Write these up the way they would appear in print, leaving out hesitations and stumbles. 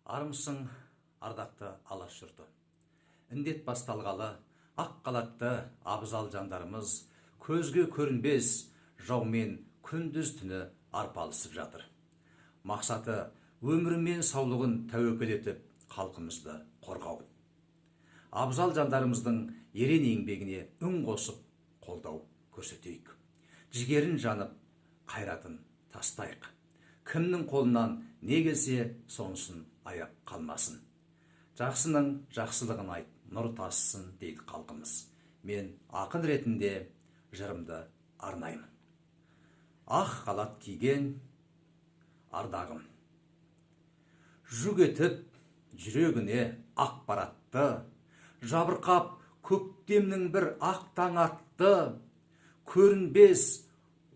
Армысың, ардақты алаш жұрты. Індет басталғалы, ақ қалатты абзал жандарымыз көзге көрінбес жаумен күндіз түні арпалысып жатыр. Мақсаты өмірі мен саулығын тәуекел етіп халқымызды қорғау. Абзал жандарымыздың ерен еңбегіне үн қосып қолдау көрсетейік. Жігерін жанып, қайратын тастайық. Кімнің қолынан не келсе сонысын аяп қалмасын. Жақсының жақсылығын айт, нұр тасысын дейді халқымыз. Мен ақын ретінде жырымды арнаймын. Ақ халат киген ардағым, жүк етіп жүрегіне ақпаратты, жабырқап көктемнің бір ақ таң атты, көрінбес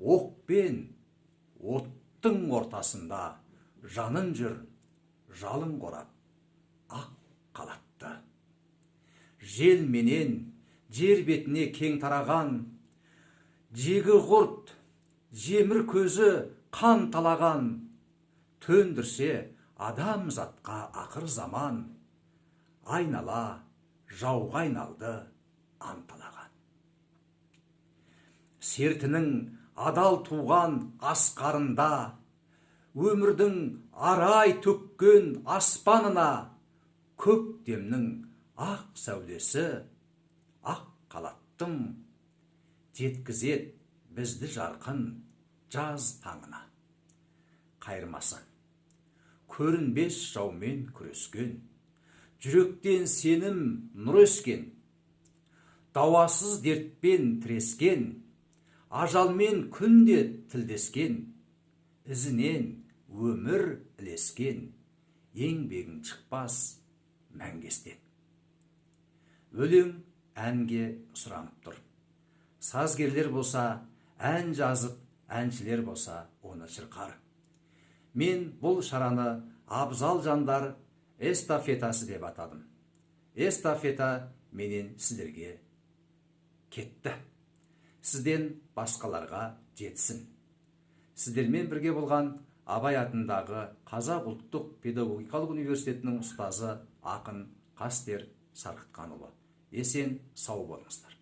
оқпен оттың ортасында жанын жүр жалын қорап ақ қалатты. Жел менен жер бетіне кең тараған, жегі құрт, жемір көзі қан талаған, төндірсе адамзатқа ақыр заман, айнала жауға айналды анталаған. Сертінің адал туған асқарында, өмірдің арай төккен аспанына, көктемнің ақ сәулесі ақ қалаттым, жеткізет бізді жарқын жаз таңына. Қайырмасы көрінбес жаумен күрескен, жүректен сенім нұр өскен, дауасыз дертпен тірескен, ажалмен күнде тілдескен, ізінен өмір ілескен, еңбегің шықпас мәңгестен. Өлең әнге сұранып тұр. Сазгерлер болса ән жазып, әншілер болса оны шырқар. Мен бұл шараны абзал жандар эстафетасы деп атадым. Эстафета менен сіздерге кетті. Сізден басқаларға жетсін. Сіздермен бірге болған Абай атындағы Қазақ ұлттық педагогикалық университетінің ұстазы ақын Қастер Сарқытқанұлы. Есен сау болыңыздар.